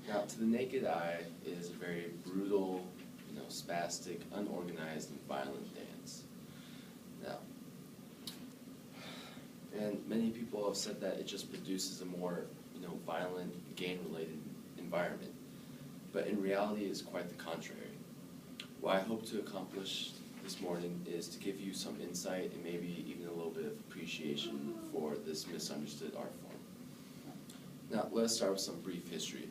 Now, to the naked eye, it is a very brutal, spastic, unorganized, and violent dance. Now, and many people have said that it just produces a more, violent, gang-related environment. But in reality, it's quite the contrary. What I hope to accomplish this morning is to give you some insight and maybe even a little bit of appreciation for this misunderstood art form. Now, let's start with some brief history.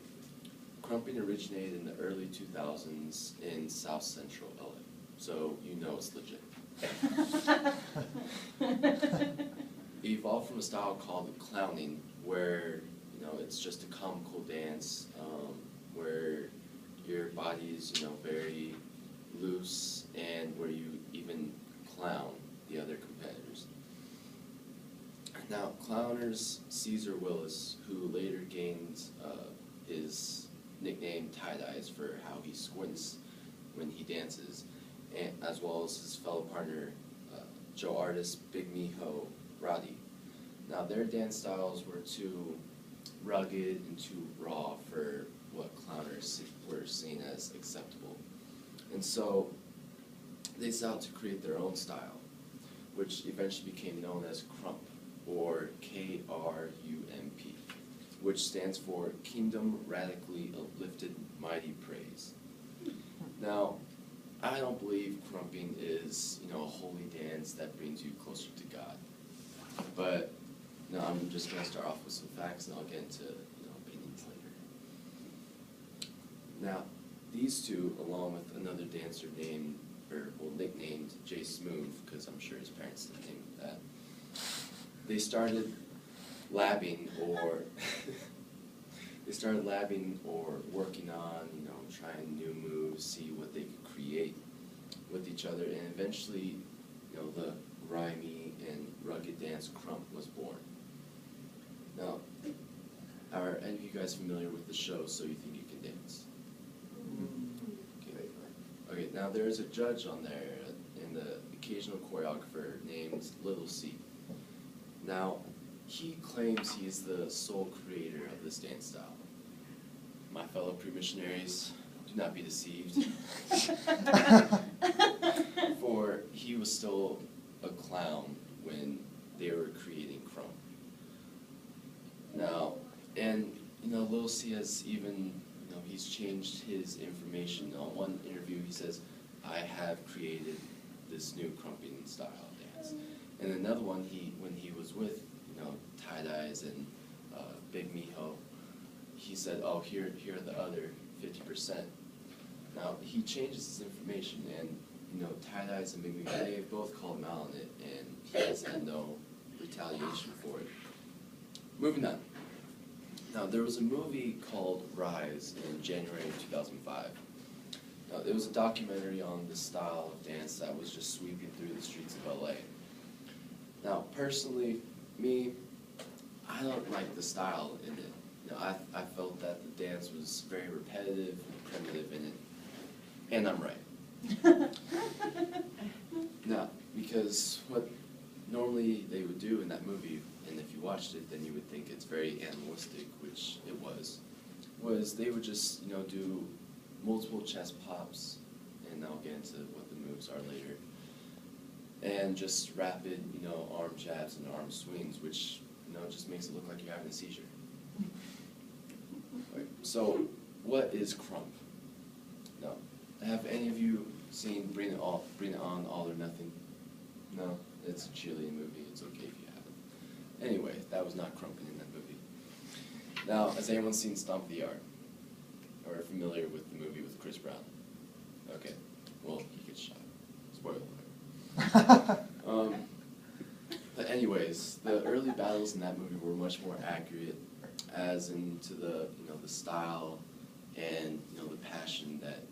Crumping originated in the early 2000s in South Central LA, so you know it's legit. It evolved from a style called clowning, where it's just a comical dance where your body is very loose and where you even clown the other competitors. Now, clowners Caesar Willis, who later gained his nickname Tie-Dyes for how he squints when he dances, and as well as his fellow partner, Joe artist Big Miho Roddy. Now, their dance styles were too rugged and too raw for what clowners were seen as acceptable. And so they set out to create their own style, which eventually became known as Crump, or K-R-U-M-P, which stands for Kingdom Radically Uplifted Mighty Praise. Now, I don't believe crumping is, a holy dance that brings you closer to God. But I'm just going to start off with some facts, and I'll get into opinions later. Now, these two, along with another dancer nicknamed Jay Smooth, because I'm sure his parents didn't name him that, they started labbing or working on, trying new moves, see what they could create with each other, and eventually, the grimy and rugged dance Crump was born. Now, are any of you guys familiar with the show So You Think You Can Dance? Okay, now there's a judge on there and the occasional choreographer named Little C. Now, he claims he is the sole creator of this dance style. My fellow pre-missionaries, do not be deceived. For he was still a clown when they were creating Crump. Now, and Lil C has even, he's changed his information. On one interview, he says, "I have created this new crumping style dance." And another one, when he was with, Tie-Dyes and Big Miho, he said, "Oh, here are the other 50%. Now, he changes his information, and, Tie-Dyes and Big Miho, they both called him out on it, and he has had no retaliation for it. Moving on. Now, there was a movie called Rise in January 2005. Now, it was a documentary on the style of dance that was just sweeping through the streets of LA. Now, personally, I don't like the style in it. I felt that the dance was very repetitive and primitive in it, and I'm right. Now, because what normally they would do in that movie, and if you watched it, then you would think it's very animalistic, which it was they would just, do multiple chest pops, and I'll get into what the moves are later, and just rapid, arm jabs and arm swings, which, just makes it look like you're having a seizure. Right. So, what is Crump? Now, have any of you seen Bring It On, All or Nothing? No? It's a cheerleading movie. It's okay if you haven't. Anyway, that was not crumping in that movie. Now, has anyone seen Stomp the Yard? Or familiar with the movie with Chris Brown? Okay. Well, he gets shot. Spoiler alert. But anyways, the early battles in that movie were much more accurate, as into the the style and the passion that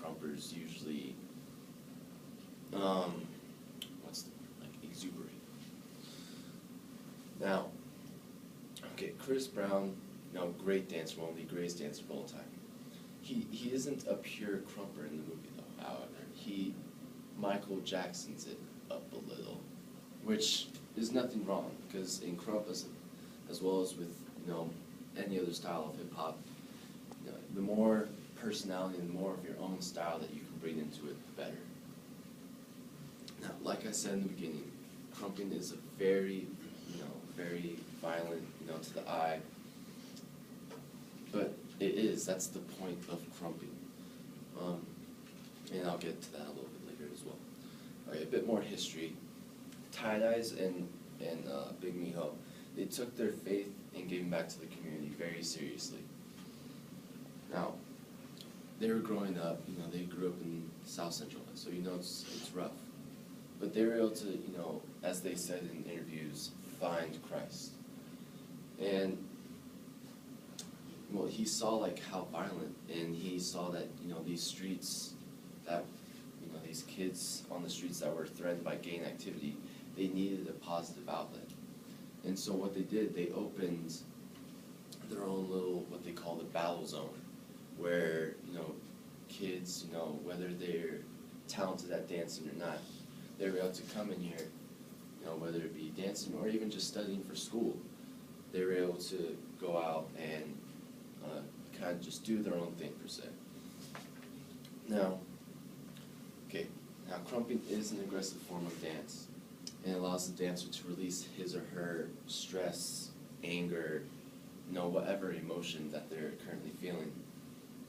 crumpers usually exuberate. Now, okay, Chris Brown, great dancer, one of the greatest dancers of all time. He isn't a pure crumper in the movie though. However, he Michael Jackson's it up a little, which is nothing wrong, because in crump as well as with any other style of hip hop, the more personality and the more of your own style that you can bring into it, the better. Now, like I said in the beginning, crumping is a very, very violent, to the eye. But that's the point of crumping. And I'll get to that a little bit later as well. All right, a bit more history. Tie-dyes and Big Miho, they took their faith and gave them back to the community very seriously. Now, they were growing up, they grew up in South Central, so it's rough. But they were able to, as they said in interviews, find Christ. And, well, he saw like how violent, and he saw that, these streets that, these kids on the streets that were threatened by gang activity, they needed a positive outlet. And so what they did, they opened their own little, what they call the battle zone, where, kids, whether they're talented at dancing or not, they were able to come in here, whether it be dancing or even just studying for school. They were able to go out and kind of just do their own thing, per se. Now, crumping is an aggressive form of dance, and it allows the dancer to release his or her stress, anger, whatever emotion that they're currently feeling.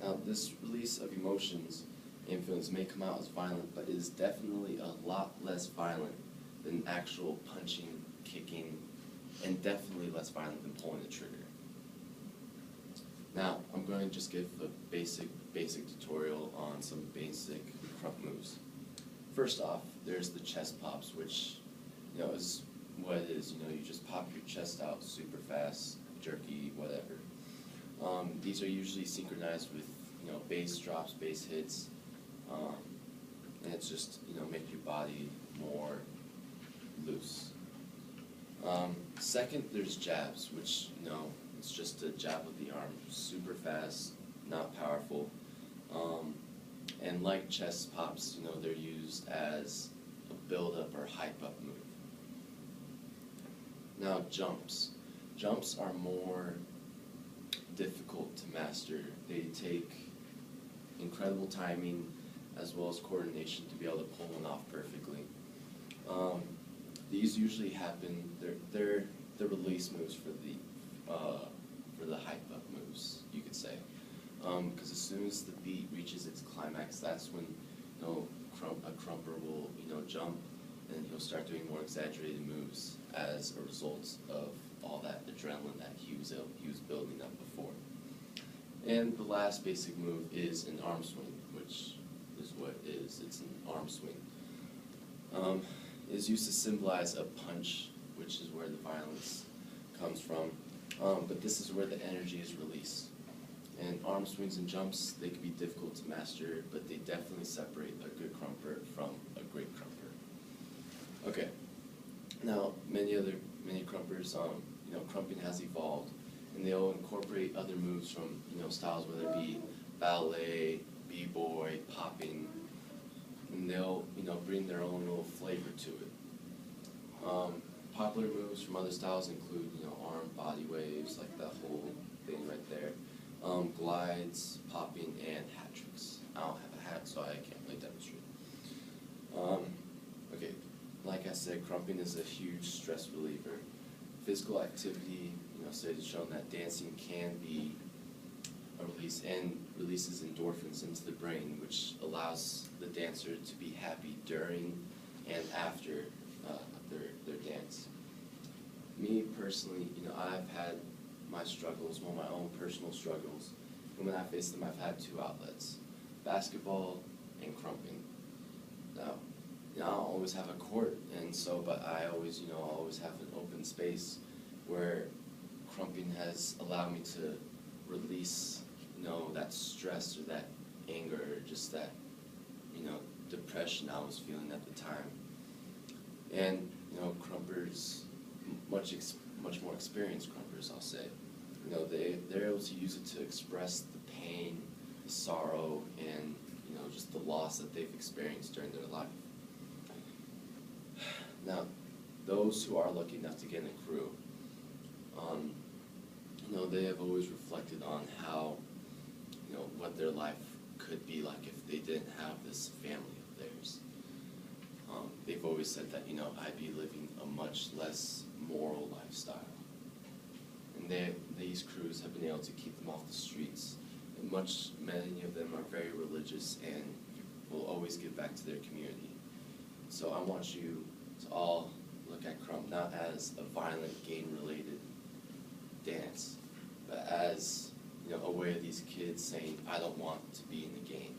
Now, this release of emotions and feelings may come out as violent, but it is definitely a lot less violent than actual punching, kicking, and definitely less violent than pulling the trigger. Now, I'm going to just give a basic tutorial on some basic crump moves. First off, there's the chest pops, which, is what it is. You just pop your chest out super fast, jerky, whatever. These are usually synchronized with, bass drops, bass hits, and it's just, make your body more loose. Second, there's jabs, which, it's just a jab with the arm, super fast, not powerful. And like chest pops, they're used as a build-up or hype-up move. Now, jumps. Jumps are more difficult to master. They take incredible timing as well as coordination to be able to pull one off perfectly. These usually happen, they're the release moves for the hype-up moves, you could say. Because as soon as the beat reaches its climax, that's when a crumper will jump, and he'll start doing more exaggerated moves as a result of all that adrenaline that he was building up before. And the last basic move is an arm swing, which is what it is. It's an arm swing. It is used to symbolize a punch, which is where the violence comes from. But this is where the energy is released. And arm swings and jumps, they can be difficult to master, but they definitely separate a good crumper from a great crumper. Okay, now many crumpers, crumping has evolved, and they'll incorporate other moves from styles, whether it be ballet, b-boy, popping, and they'll bring their own little flavor to it. Popular moves from other styles include arm body waves, like that whole thing right there. Glides, popping, and hat tricks. I don't have a hat, so I can't really demonstrate. Okay, like I said, crumping is a huge stress reliever. Physical activity, studies have shown that dancing can be a release and releases endorphins into the brain, which allows the dancer to be happy during and after their dance. Me personally, I've had my struggles, my own personal struggles, and when I face them, I've had two outlets: basketball and crumping. Now, I don't always have a court, but I always, always have an open space where crumping has allowed me to release, that stress or that anger or just that, depression I was feeling at the time. And, crumpers, much more experienced crumpers, I'll say, they're able to use it to express the pain, the sorrow, and, just the loss that they've experienced during their life. Now, those who are lucky enough to get in a crew, they have always reflected on how, you know, what their life could be like if they didn't have this family of theirs. They've always said that, you know, I'd be living a much less moral lifestyle. And these crews have been able to keep them off the streets. And many of them are very religious and will always give back to their community. So I want you to all look at Comm not as a violent, gang-related dance, but as, you know, a way of these kids saying, I don't want to be in the game,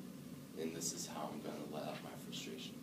and this is how I'm going to let out my frustration.